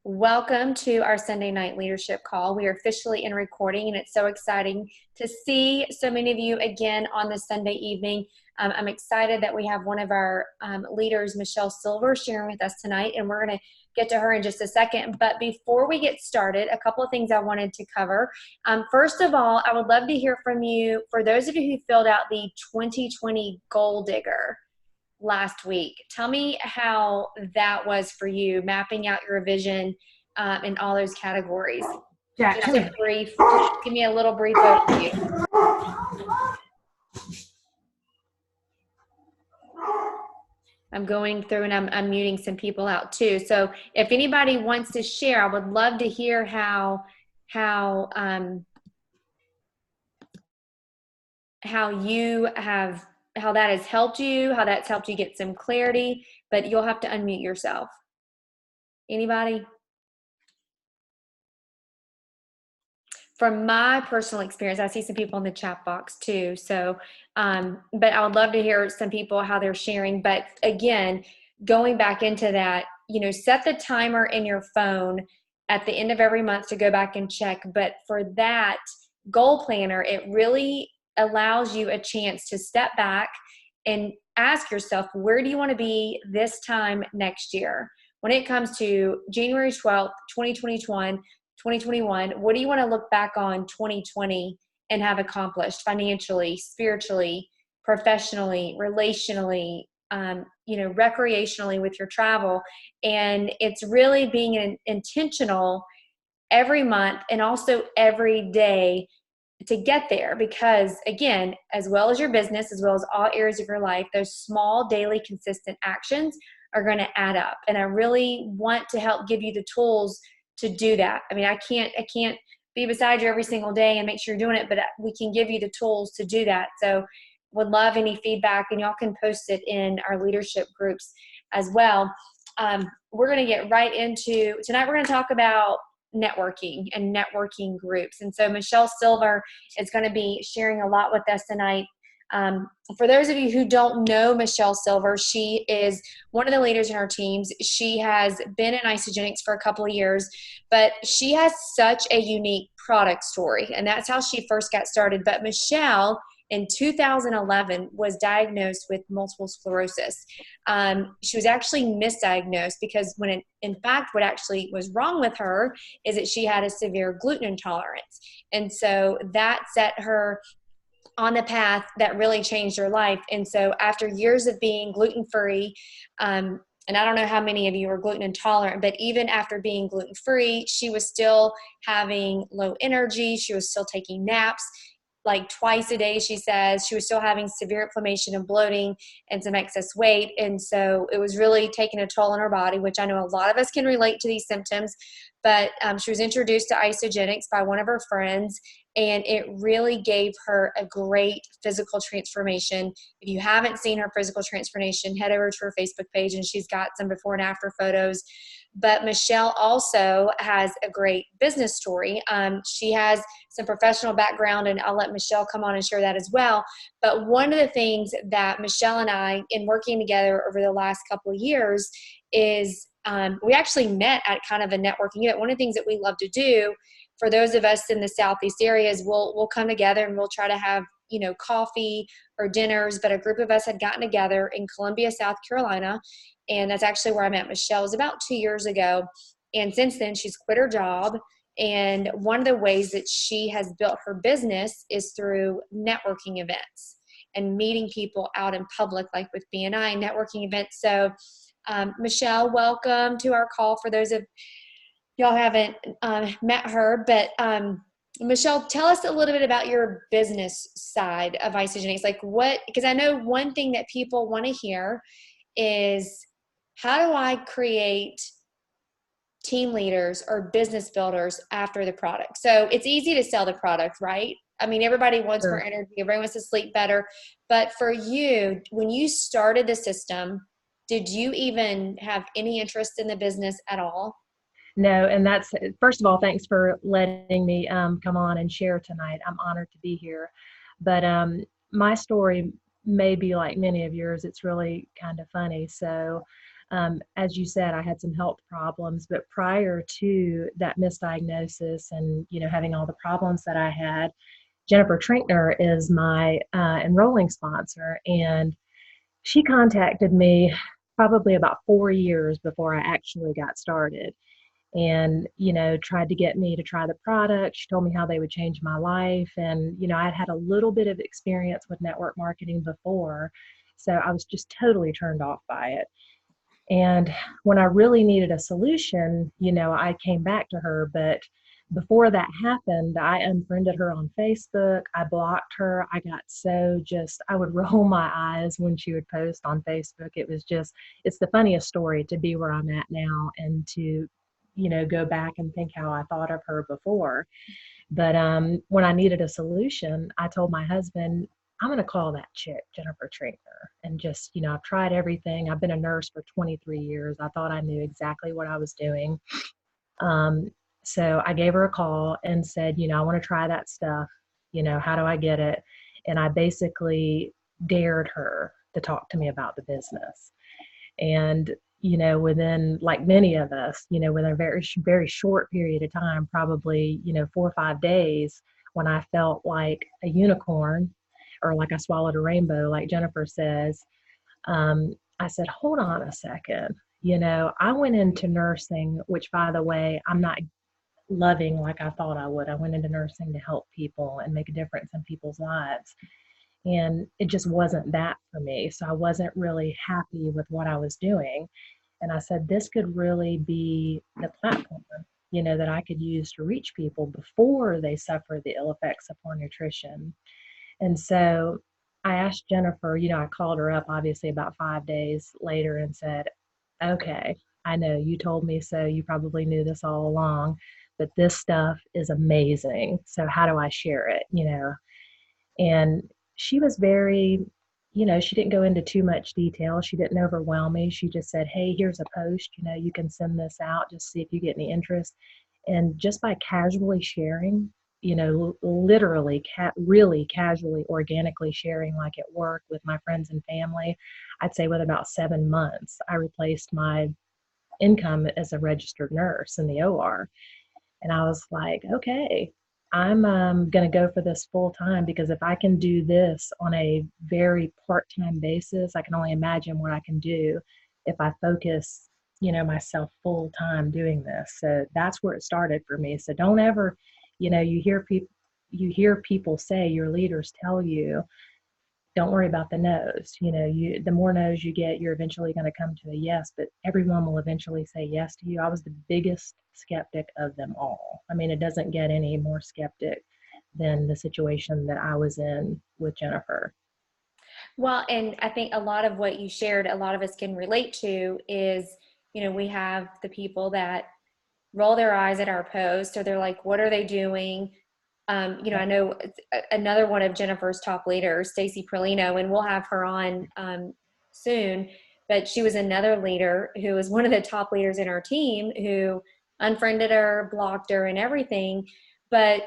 Welcome to our Sunday night leadership call. We are officially in recording, and it's so exciting to see so many of you again on this Sunday evening. I'm excited that we have one of our leaders, Michelle Silver, sharing with us tonight, and we're going to get to her in just a second. But before we get started, a couple of things I wanted to cover. First of all, I would love to hear from you, for those of you who filled out the 2020 Goal Digger last week. Tell me how that was for you, mapping out your vision in all those categories. Just give me a little brief overview. I'm going through and I'm muting some people out too. So if anybody wants to share, I would love to hear how that has helped you, how that's helped you get some clarity, but you'll have to unmute yourself. Anybody? From my personal experience, I see some people in the chat box too. So, but I would love to hear some people, how they're sharing. But again, going back into that, set the timer in your phone at the end of every month to go back and check. But for that goal planner, it really allows you a chance to step back and ask yourself, where do you want to be this time next year? When it comes to January 12th, 2021, what do you want to look back on 2020 and have accomplished financially, spiritually, professionally, relationally, recreationally with your travel? And it's really being intentional every month and also every day to get there, because again, as well as your business, as well as all areas of your life, those small daily consistent actions are going to add up. And I really want to help give you the tools to do that. I mean, I can't be beside you every single day and make sure you're doing it, but we can give you the tools to do that. So would love any feedback, and y'all can post it in our leadership groups as well. We're going to get right into tonight. We're going to talk about networking and networking groups. And so Michelle Silver is going to be sharing a lot with us tonight. For those of you who don't know Michelle Silver, she is one of the leaders in our teams. She has been in Isagenix for a couple of years, but she has such a unique product story, and that's how she first got started. But Michelle, in 2011, was diagnosed with multiple sclerosis. She was actually misdiagnosed because in fact, what actually was wrong with her is that she had a severe gluten intolerance. And so that set her on the path that really changed her life. And so after years of being gluten-free, and I don't know how many of you are gluten intolerant, but even after being gluten-free, she was still having low energy. She was still taking naps like twice a day, she says. She was still having severe inflammation and bloating and some excess weight. And so it was really taking a toll on her body, which I know a lot of us can relate to these symptoms. But she was introduced to Isagenix by one of her friends, and it really gave her a great physical transformation. If you haven't seen her physical transformation, head over to her Facebook page, and she's got some before and after photos. But Michelle also has a great business story. She has some professional background, and I'll let Michelle come on and share that as well. But one of the things that Michelle and I, in working together over the last couple of years, is we actually met at kind of a networking event. One of the things that we love to do, for those of us in the Southeast areas, we'll come together and we'll try to have, coffee or dinners. But a group of us had gotten together in Columbia, South Carolina, and that's actually where I met Michelle. It was about 2 years ago. And since then, she's quit her job. And one of the ways that she has built her business is through networking events and meeting people out in public, like with BNI networking events. So Michelle, welcome to our call. For those of y'all haven't met her, but Michelle, tell us a little bit about your business side of Isagenix. Like because I know one thing that people want to hear is, how do I create team leaders or business builders after the product? So it's easy to sell the product, right? I mean, everybody wants more energy, everybody wants to sleep better. But for you, when you started the system, did you even have any interest in the business at all? No, and that's, first of all, thanks for letting me come on and share tonight. I'm honored to be here. But my story may be like many of yours. It's really kind of funny. So As you said, I had some health problems, but prior to that misdiagnosis and, having all the problems that I had, Jennifer Trinkner is my enrolling sponsor, and she contacted me probably about 4 years before I actually got started, and tried to get me to try the product. She told me how they would change my life, and I'd had a little bit of experience with network marketing before, so I was just totally turned off by it. And when I really needed a solution, I came back to her. But before that happened, I unfriended her on Facebook. I blocked her. I got I would roll my eyes when she would post on Facebook. It's the funniest story to be where I'm at now and to, go back and think how I thought of her before. But when I needed a solution, I told my husband, I'm going to call that chick, Jennifer Trinkner. And just, I've tried everything. I've been a nurse for 23 years. I thought I knew exactly what I was doing. Um, so I gave her a call and said, I want to try that stuff. How do I get it? And I basically dared her to talk to me about the business. And, within, like many of us, within a very, very short period of time, probably, 4 or 5 days, when I felt like a unicorn or like I swallowed a rainbow, like Jennifer says, I said, hold on a second. I went into nursing, which, by the way, I'm not loving like I thought I would. I went into nursing to help people and make a difference in people's lives. And it just wasn't that for me. So I wasn't really happy with what I was doing. And I said, this could really be the platform, that I could use to reach people before they suffer the ill effects of poor nutrition. And so I asked Jennifer, I called her up obviously about 5 days later and said, okay, I know you told me so. You probably knew this all along, but this stuff is amazing. So how do I share it? And she was very, she didn't go into too much detail. She didn't overwhelm me. She just said, hey, here's a post, you can send this out, just see if you get any interest. And just by casually sharing, literally really casually, organically sharing, like at work with my friends and family, I'd say with about 7 months, I replaced my income as a registered nurse in the OR. And I was like, okay, I'm going to go for this full time, because if I can do this on a very part-time basis, I can only imagine what I can do if I focus, myself full time doing this. So that's where it started for me. So don't ever, you hear people say, your leaders tell you, don't worry about the no's. The more no's you get, you're eventually going to come to a yes, but everyone will eventually say yes to you. I was the biggest skeptic of them all. I mean, it doesn't get any more skeptic than the situation that I was in with Jennifer. Well, and I think a lot of what you shared, a lot of us can relate to is, we have the people that roll their eyes at our post, or they're like, what are they doing? I know another one of Jennifer's top leaders, Stacy Prolino, and we'll have her on soon, but she was another leader who was one of the top leaders in our team who unfriended her, blocked her, and everything. But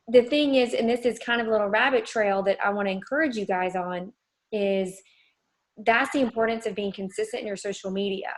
the thing is, and this is kind of a little rabbit trail that I want to encourage you guys on, is that's the importance of being consistent in your social media.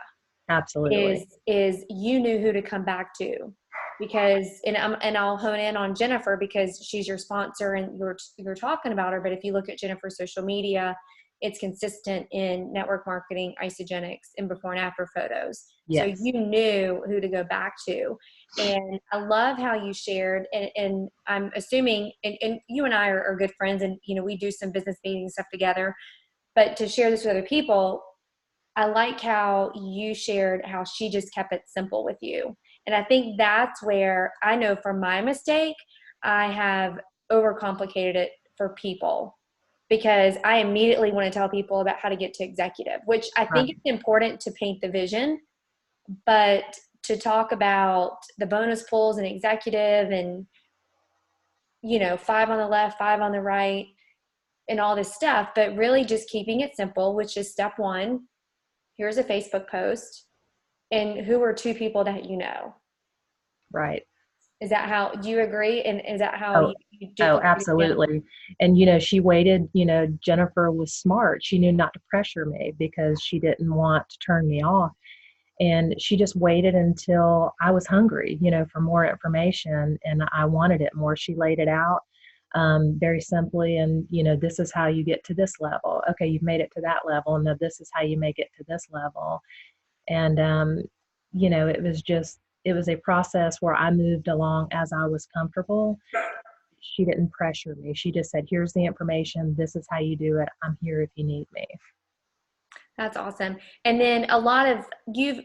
Absolutely. Is you knew who to come back to, because and I'll hone in on Jennifer because she's your sponsor and you're talking about her. But if you look at Jennifer's social media, it's consistent in network marketing, isogenics, and before and after photos. Yes. So you knew who to go back to. And I love how you shared, and I'm assuming, and you and I are good friends, and we do some business meetings stuff together, but to share this with other people, I like how you shared how she just kept it simple with you. And I think that's where I know from my mistake, I have overcomplicated it for people, because I immediately want to tell people about how to get to executive, which I think Right. it's important to paint the vision, but to talk about the bonus pools and executive and, 5 on the left, 5 on the right, and all this stuff, but really just keeping it simple, which is step one. Here's a Facebook post, and who are 2 people that you know. Right. Is that how, do you agree? And is that how Oh, you oh, duplicated again? absolutely. And, she waited, Jennifer was smart. She knew not to pressure me because she didn't want to turn me off. And she just waited until I was hungry, for more information, and I wanted it more. She laid it out very simply, and this is how you get to this level. Okay, you've made it to that level, and now this is how you make it to this level. And it was a process where I moved along as I was comfortable. She didn't pressure me. She just said, "Here's the information. This is how you do it. I'm here if you need me." That's awesome. And then a lot of you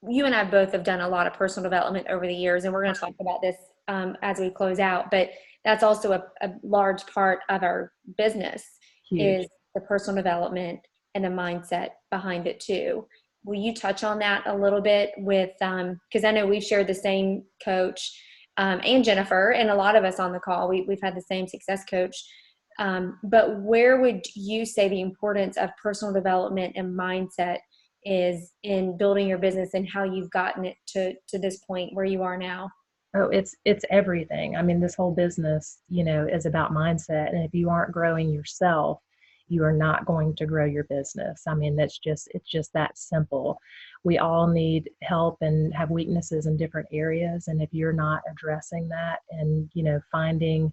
and I both have done a lot of personal development over the years, and we're going to talk about this as we close out. But that's also a large part of our business Huge. is the personal development and the mindset behind it too. Will you touch on that a little bit with, because I know we've shared the same coach, and Jennifer, and a lot of us on the call, we've had the same success coach. But where would you say the importance of personal development and mindset is in building your business and how you've gotten it to this point where you are now? Oh, it's everything. I mean, this whole business, is about mindset. And if you aren't growing yourself, you are not going to grow your business. I mean, it's just that simple. We all need help and have weaknesses in different areas. And if you're not addressing that and, finding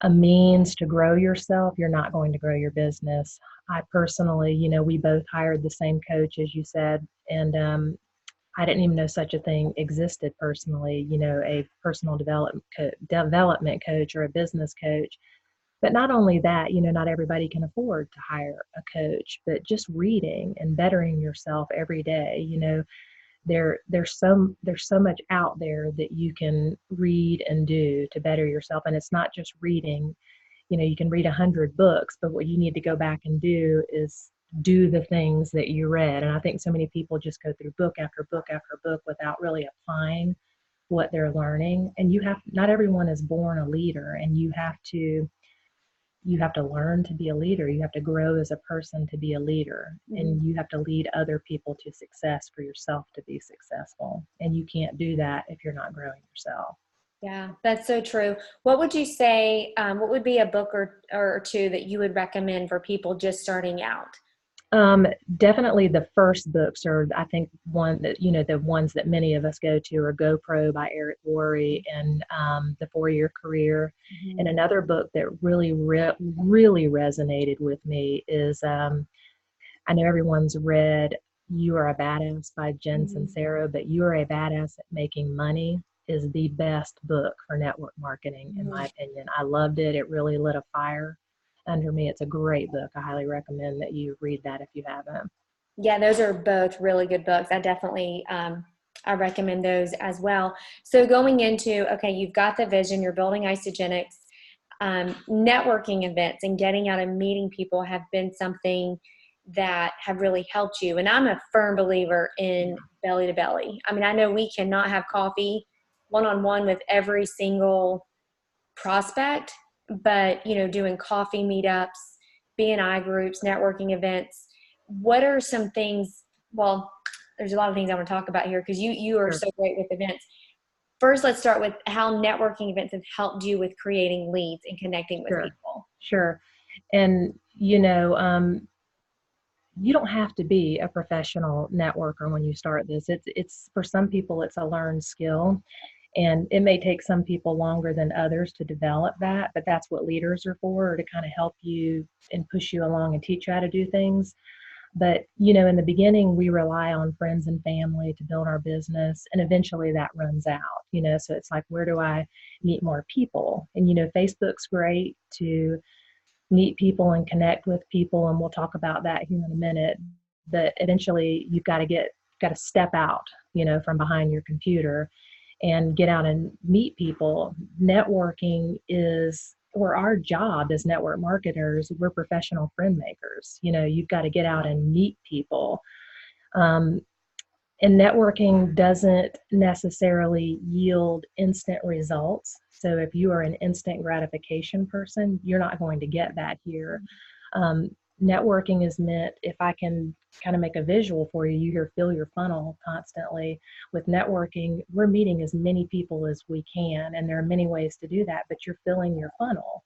a means to grow yourself, you're not going to grow your business. I personally, we both hired the same coach, as you said, and I didn't even know such a thing existed personally, a personal development coach or a business coach. But not only that, not everybody can afford to hire a coach, but just reading and bettering yourself every day, there's so much out there that you can read and do to better yourself. And it's not just reading. You can read 100 books, but what you need to go back and do is do the things that you read. And I think so many people just go through book after book after book without really applying what they're learning. And not everyone is born a leader, and you have to learn to be a leader. You have to grow as a person to be a leader, and you have to lead other people to success for yourself to be successful. And you can't do that if you're not growing yourself. Yeah, that's so true. What would you say, what would be a book or two that you would recommend for people just starting out? Definitely the first books are, I think, one that, the ones that many of us go to are GoPro by Eric Worre and The 4-Year Career. Mm-hmm. And another book that really, really resonated with me is, I know everyone's read You Are a Badass by Jen Sincero, but You Are a Badass at Making Money is the best book for network marketing, in my opinion. I loved it. It really lit a fire under me. It's a great book. I highly recommend that you read that if you haven't. Yeah, those are both really good books. I definitely, I recommend those as well. So going into, okay, you've got the vision, you're building Isogenics, networking events and getting out and meeting people have been something that have really helped you. And I'm a firm believer in belly to belly. I mean, I know we cannot have coffee one-on-one with every single prospect, but doing coffee meetups, BNI groups, networking events. What are some things? Well, there's a lot of things I want to talk about here because you are Sure. so great with events. First, let's start with how networking events have helped you with creating leads and connecting with Sure. people. Sure. And you don't have to be a professional networker when you start this. It's for some people it's a learned skill, and it may take some people longer than others to develop that, but that's what leaders are for, to kind of help you and push you along and teach you how to do things. But in the beginning, we rely on friends and family to build our business, and eventually that runs out. So it's like, where do I meet more people? And Facebook's great to meet people and connect with people, and we'll talk about that here in a minute. But eventually you've got to step out, from behind your computer and get out and meet people. Networking is, or our job as network marketers, we're professional friend makers. You've got to get out and meet people. And networking doesn't necessarily yield instant results. So if you are an instant gratification person, you're not going to get that here. Networking is meant, if I can kind of make a visual for you, you hear fill your funnel constantly. With networking, we're meeting as many people as we can, and there are many ways to do that, but you're filling your funnel.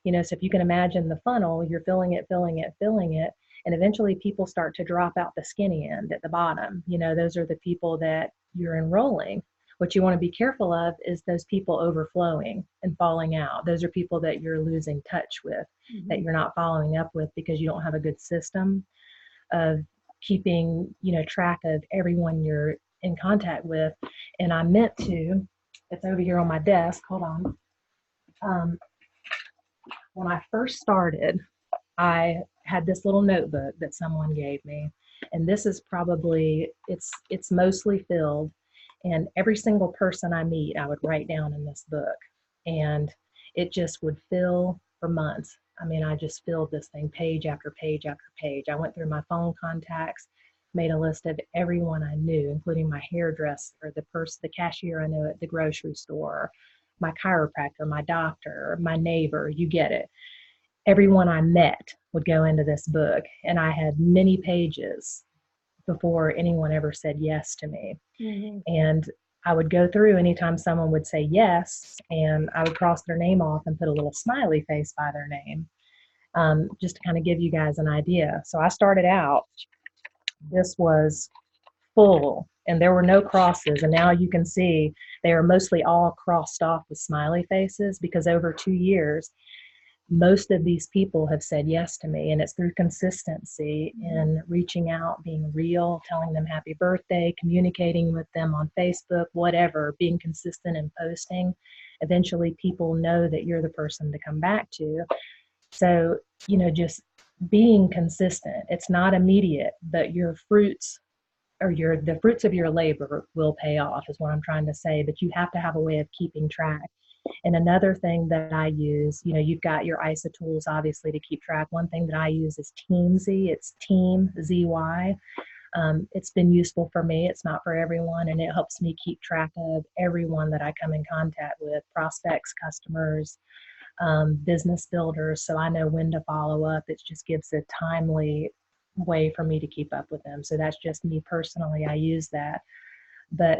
So if you can imagine the funnel, you're filling it, filling it, filling it, And eventually people start to drop out the skinny end at the bottom. Those are the people that you're enrolling. What you want to be careful of is those people overflowing and falling out. Those are people that you're losing touch with, that you're not following up with because you don't have a good system of keeping, track of everyone you're in contact with. And I meant to, it's over here on my desk. Hold on. When I first started, I had this little notebook that someone gave me, and this is probably, it's mostly filled, and every single person I meet, I would write down in this book, and it just would fill for months. I mean, I just filled this thing page after page after page. I went through my phone contacts, made a list of everyone I knew, including my hairdresser, the cashier I knew at the grocery store, my chiropractor, my doctor, my neighbor, you get it. Everyone I met would go into this book, and I had many pages before anyone ever said yes to me. And I would go through anytime someone would say yes, and I would cross their name off and put a little smiley face by their name, just to kind of give you guys an idea. So I started out, this was full, and there were no crosses, and now you can see they are mostly all crossed off with smiley faces, because over 2 years, most of these people have said yes to me, and it's through consistency in reaching out, being real, telling them happy birthday, communicating with them on Facebook, whatever, being consistent in posting. Eventually people know that you're the person to come back to. So, just being consistent. It's not immediate, but your fruits or the fruits of your labor will pay off, is what I'm trying to say. But you have to have a way of keeping track. And another thing that I use, you've got your ISA tools, obviously, to keep track. One thing that I use is Teamzy. It's Team ZY. It's been useful for me. It's not for everyone, and it helps me keep track of everyone that I come in contact with, prospects, customers, business builders, so I know when to follow up. It just gives a timely way for me to keep up with them. So that's just me personally. I use that. But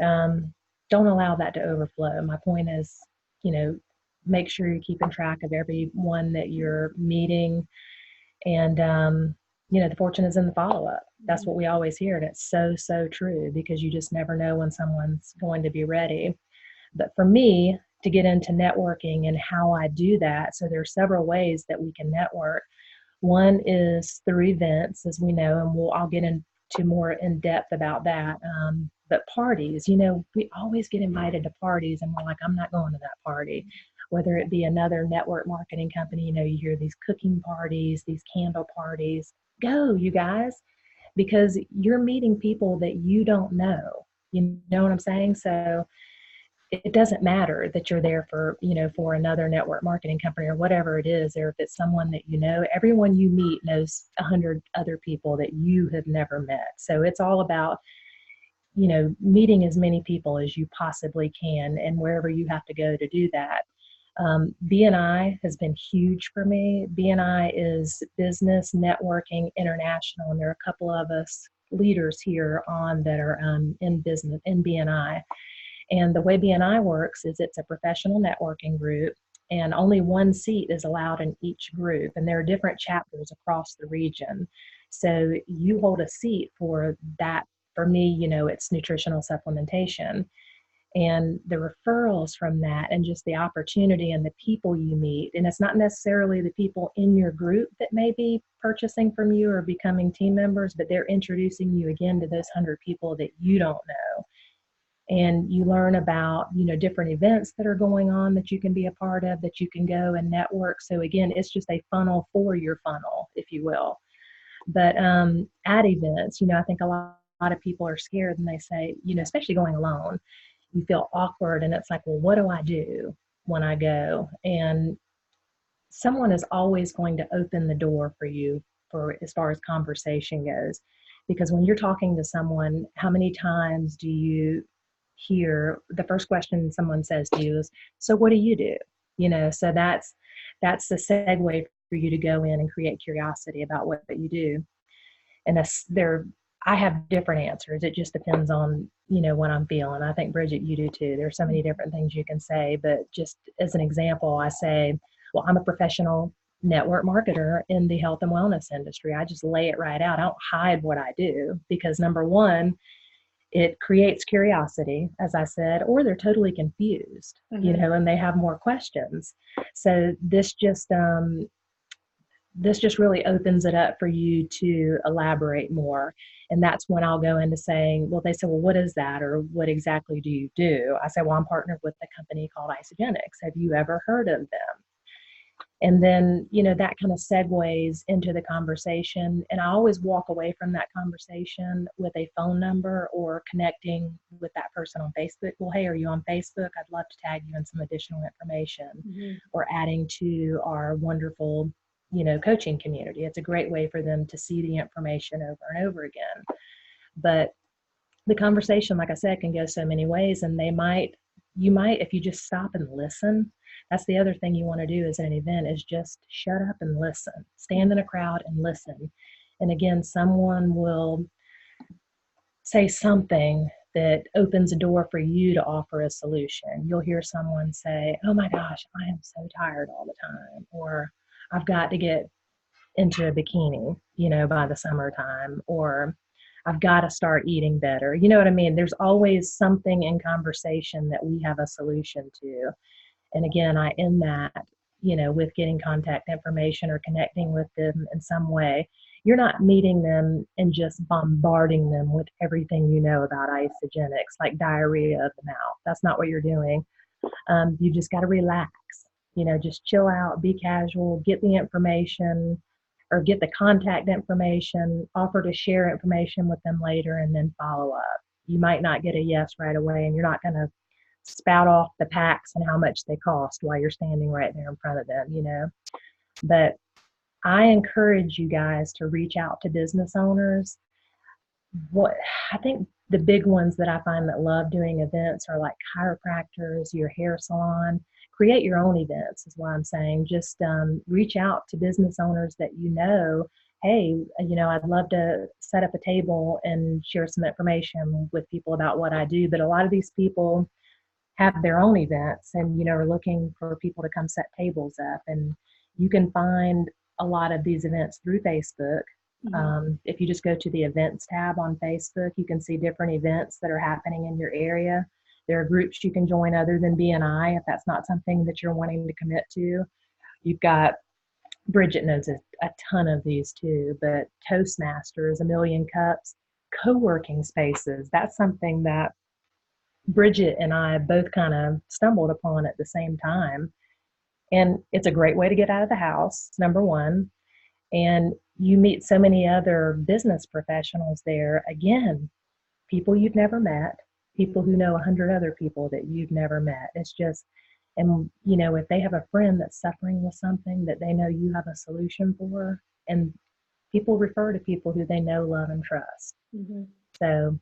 don't allow that to overflow. My point is, make sure you're keeping track of everyone that you're meeting. And, the fortune is in the follow-up. That's what we always hear. And it's so, so true, because you just never know when someone's going to be ready. But for me, to get into networking and how I do that, so there are several ways that we can network. One is through events, as we know, and I'll get into more in depth about that. But parties, we always get invited to parties, and we're like, I'm not going to that party. Whether it be another network marketing company, you hear these cooking parties, these candle parties. Go, you guys, because you're meeting people that you don't know. You know what I'm saying? So it doesn't matter that you're there for another network marketing company or whatever it is, or if it's someone that everyone you meet knows 100 other people that you have never met. So it's all about, meeting as many people as you possibly can, and wherever you have to go to do that. BNI has been huge for me. BNI is Business Networking International, and there are a couple of us leaders here on that are in business in BNI. And the way BNI works is it's a professional networking group, and only one seat is allowed in each group. And there are different chapters across the region. So you hold a seat for that. For me, it's nutritional supplementation. And the referrals from that, and just the opportunity and the people you meet. And it's not necessarily the people in your group that may be purchasing from you or becoming team members, but they're introducing you again to those 100 people that you don't know. And you learn about, different events that are going on that you can be a part of, that you can go and network. So again, it's just a funnel for your funnel, if you will. But at events, I think a lot of people are scared, and they say, especially going alone, you feel awkward, and it's like, well, what do I do when I go? And someone is always going to open the door for you for as far as conversation goes. Because when you're talking to someone, how many times do you hear the first question someone says to you is, so what do you do? So that's the segue for you to go in and create curiosity about what you do. And I have different answers. It just depends on, what I'm feeling. I think, Bridget, you do too. There's so many different things you can say, but just as an example, I say, well, I'm a professional network marketer in the health and wellness industry. I just lay it right out. I don't hide what I do because number one, it creates curiosity, as I said, or they're totally confused, and they have more questions. So this just really opens it up for you to elaborate more. And that's when I'll go into saying, well, they say, well, what is that? Or what exactly do you do? I say, well, I'm partnered with a company called Isogenics. Have you ever heard of them? And then, that kind of segues into the conversation. And I always walk away from that conversation with a phone number or connecting with that person on Facebook. Well, hey, are you on Facebook? I'd love to tag you in some additional information, or adding to our wonderful, coaching community. It's a great way for them to see the information over and over again. But the conversation, like I said, can go so many ways, and you might, if you just stop and listen. That's the other thing you want to do as an event, is just shut up and listen. Stand in a crowd and listen. And again, someone will say something that opens a door for you to offer a solution. You'll hear someone say, oh my gosh, I am so tired all the time, or I've got to get into a bikini, by the summertime, or I've got to start eating better. You know what I mean? There's always something in conversation that we have a solution to. And again, I end that, with getting contact information or connecting with them in some way. You're not meeting them and just bombarding them with everything you know about isogenics, like diarrhea of the mouth. That's not what you're doing. You just got to relax, just chill out, be casual, get the information or get the contact information, offer to share information with them later, and then follow up. You might not get a yes right away, and you're not going to spout off the packs and how much they cost while you're standing right there in front of them. But I encourage you guys to reach out to business owners. What I think the big ones that I find that love doing events are like chiropractors, your hair salon. Create your own events is what I'm saying. Just reach out to business owners that hey, I'd love to set up a table and share some information with people about what I do. But a lot of these people have their own events and, are looking for people to come set tables up. And you can find a lot of these events through Facebook. If you just go to the events tab on Facebook, you can see different events that are happening in your area. There are groups you can join other than BNI if that's not something that you're wanting to commit to. You've got, Brigitte knows a ton of these too, but Toastmasters, A Million Cups, co-working spaces. That's something that Brigitte and I both kind of stumbled upon at the same time. And it's a great way to get out of the house, number one. And you meet so many other business professionals there. Again, people you've never met, people who know 100 other people that you've never met. It's just, and if they have a friend that's suffering with something that they know you have a solution for, and people refer to people who they know, love, and trust. So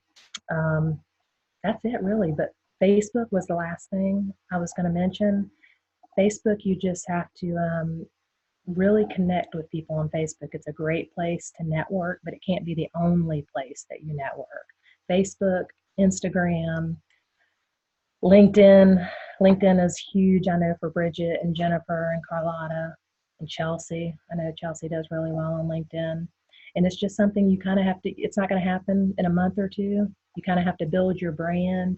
that's it really. But Facebook was the last thing I was going to mention. Facebook, you just have to really connect with people on Facebook. It's a great place to network, but it can't be the only place that you network. Facebook, Instagram, LinkedIn. LinkedIn is huge, I know, for Brigitte and Jennifer and Carlotta and Chelsea. I know Chelsea does really well on LinkedIn. And it's just something you kind of have to, it's not going to happen in a month or two. You kind of have to build your brand,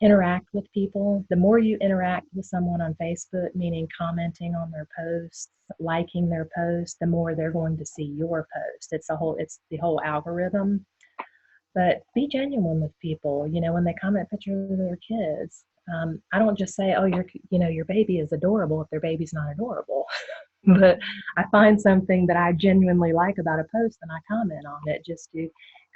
interact with people. The more you interact with someone on Facebook, meaning commenting on their posts, liking their posts, the more they're going to see your post. It's the whole algorithm. But be genuine with people. When they comment pictures of their kids, I don't just say, oh, your baby is adorable if their baby's not adorable. But I find something that I genuinely like about a post and I comment on it just to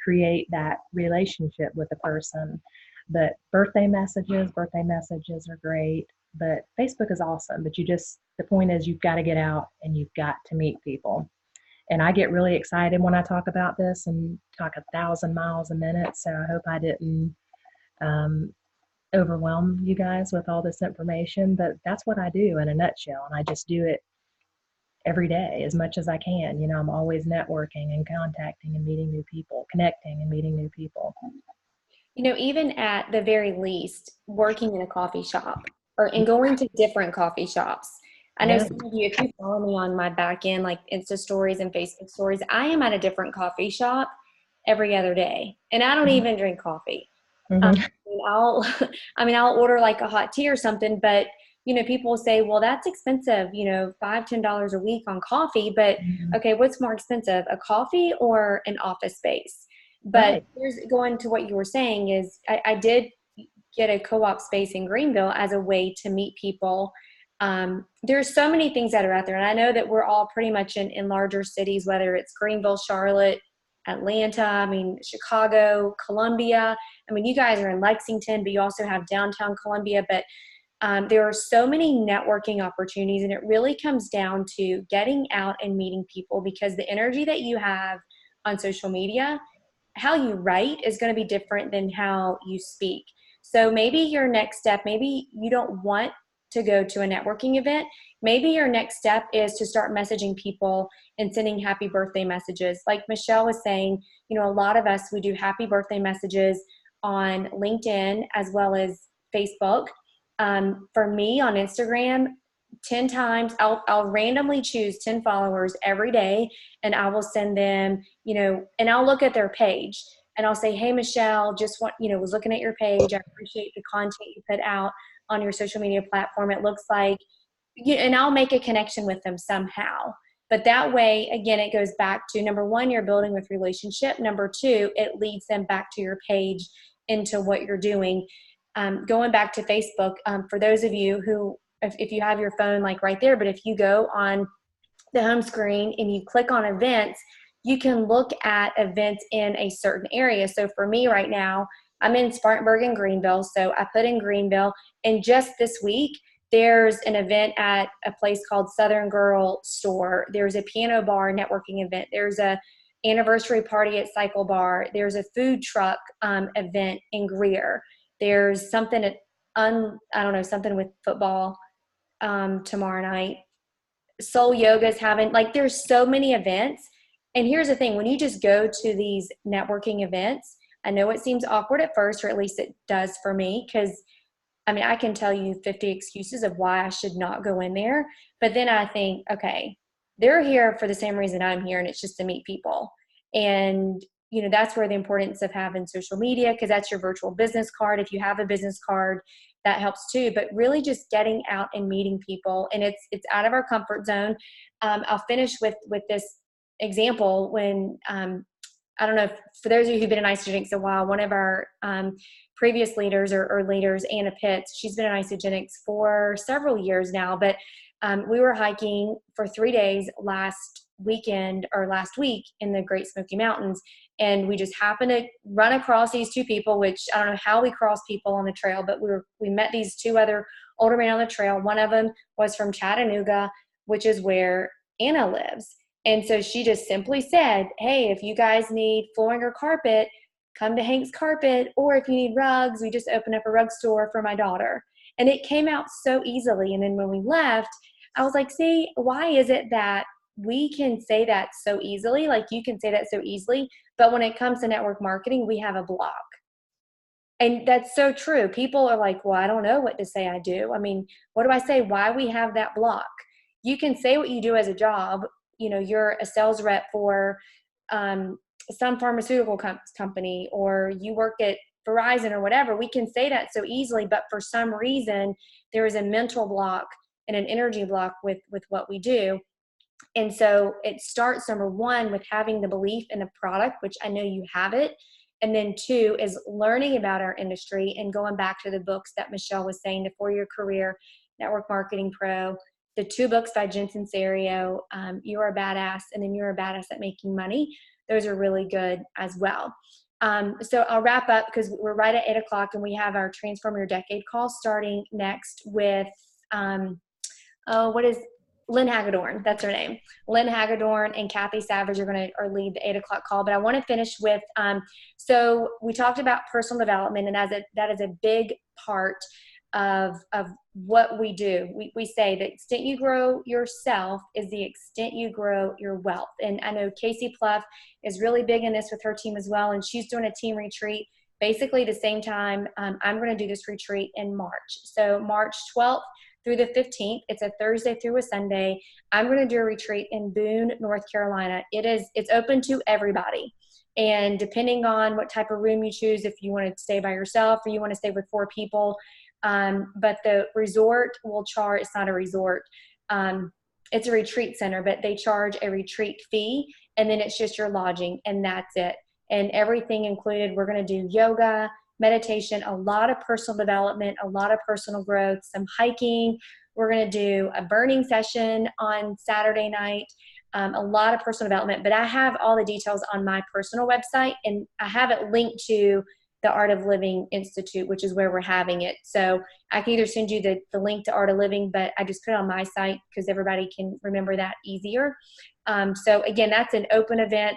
create that relationship with the person. But birthday messages are great. But Facebook is awesome. But the point is you've got to get out and you've got to meet people. And I get really excited when I talk about this and talk 1,000 miles a minute. So I hope I didn't overwhelm you guys with all this information. But that's what I do in a nutshell. And I just do it every day as much as I can. I'm always networking and contacting and meeting new people, connecting and meeting new people. Even at the very least, working in a coffee shop and going to different coffee shops, I know Yeah. some of you, if you follow me on my back end, like Insta stories and Facebook stories, I am at a different coffee shop every other day, and I don't even drink coffee. Um, Hmm. I'll, I mean, I'll order like a hot tea or something, but people will say, well, that's expensive, $5, $10 a week on coffee. But okay, what's more expensive, a coffee or an office space? But Right. here's going to what you were saying is I did get a co-op space in Greenville as a way to meet people. There's so many things that are out there. And I know that we're all pretty much in larger cities, whether it's Greenville, Charlotte, Atlanta, I mean, Chicago, Columbia. I mean, you guys are in Lexington, but you also have downtown Columbia. But there are so many networking opportunities, and it really comes down to getting out and meeting people, because the energy that you have on social media, how you write is going to be different than how you speak. So maybe your next step, maybe you don't want to go to a networking event. Maybe your next step is to start messaging people and sending happy birthday messages. Like Michelle was saying, a lot of us, we do happy birthday messages on LinkedIn as well as Facebook. For me on Instagram, 10 times, I'll randomly choose 10 followers every day, and I will send them, and I'll look at their page and I'll say, hey, Michelle, was looking at your page. I appreciate the content you put out on your social media platform. It looks like, and I'll make a connection with them somehow. But that way, again, it goes back to number one, you're building with relationship. Number two, it leads them back to your page into what you're doing. Going back to Facebook, for those of you who, if you have your phone like right there, but if you go on the home screen and you click on events, you can look at events in a certain area. So for me right now, I'm in Spartanburg and Greenville. So I put in Greenville, and just this week, there's an event at a place called Southern Girl Store. There's a piano bar networking event. There's a anniversary party at Cycle Bar. There's a food truck event in Greer. There's something at I don't know, something with football tomorrow night. Soul Yoga is having, like, there's so many events. And here's the thing, when you just go to these networking events, I know it seems awkward at first, or at least it does for me, because I mean, I can tell you 50 excuses of why I should not go in there. But then I think, okay, they're here for the same reason I'm here, and it's just to meet people. And, that's where the importance of having social media, because that's your virtual business card. If you have a business card, that helps too. But really just getting out and meeting people. And it's out of our comfort zone. I'll finish with this example when, I don't know, for those of you who've been in Isogenics a while, one of our previous leaders or leaders, Anna Pitts, she's been in Isogenics for several years now, but we were hiking for 3 days last week in the Great Smoky Mountains, and we just happened to run across these two people, which I don't know how we crossed people on the trail, but we met these two other older men on the trail. One of them was from Chattanooga, which is where Anna lives. And so she just simply said, hey, if you guys need flooring or carpet, come to Hank's Carpet. Or if you need rugs, we just opened up a rug store for my daughter. And it came out so easily. And then when we left, I was like, see, why is it that we can say that so easily? Like, you can say that so easily, but when it comes to network marketing, we have a block. And that's so true. People are like, well, I don't know what to say I do. I mean, what do I say? Why we have that block? You can say what you do as a job. You're a sales rep for some pharmaceutical company, or you work at Verizon or whatever. We can say that so easily, but for some reason, there is a mental block and an energy block with what we do. And so it starts, number one, with having the belief in the product, which I know you have it. And then two is learning about our industry and going back to the books that Michelle was saying, the 4-Year Career, Network Marketing Pro, the 2 books by Jensen Serio, You're a Badass, and then You're a Badass at Making Money. Those are really good as well. So I'll wrap up because we're right at 8 o'clock, and we have our Transform Your Decade call starting next with, what is Lynn Hagedorn, that's her name. Lynn Hagedorn and Kathy Savage are lead the 8 o'clock call. But I want to finish with, so we talked about personal development, and that is a big part of what we do. We say the extent you grow yourself is the extent you grow your wealth. And I know Casey Pluff is really big in this with her team as well, and she's doing a team retreat basically the same time I'm going to do this retreat in March. So March 12th through the 15th. It's a Thursday through a Sunday. I'm going to do a retreat in Boone, North Carolina. It's open to everybody. And depending on what type of room you choose, if you want to stay by yourself or you want to stay with 4 people, but the resort will charge, it's not a resort, it's a retreat center, but they charge a retreat fee, and then it's just your lodging, and that's it. And everything included, we're going to do yoga, meditation, a lot of personal development, a lot of personal growth, some hiking. We're going to do a burning session on Saturday night, a lot of personal development. But I have all the details on my personal website, and I have it linked to the Art of Living Institute, which is where we're having it. So I can either send you the link to Art of Living, but I just put it on my site because everybody can remember that easier. So again, that's an open event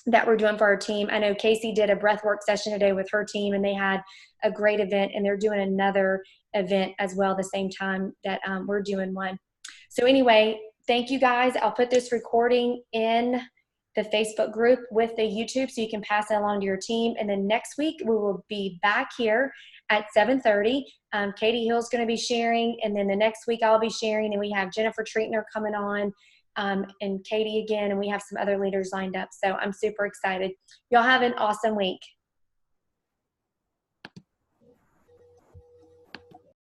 that we're doing for our team. I know Casey did a breathwork session today with her team, and they had a great event, and they're doing another event as well the same time that we're doing one. So anyway, thank you guys. I'll put this recording in the Facebook group with the YouTube so you can pass it along to your team. And then next week we will be back here at 7:30. Katie Hill's going to be sharing, and then the next week I'll be sharing, and we have Jennifer Treatner coming on, and Katie again, and we have some other leaders lined up. So I'm super excited. Y'all have an awesome week.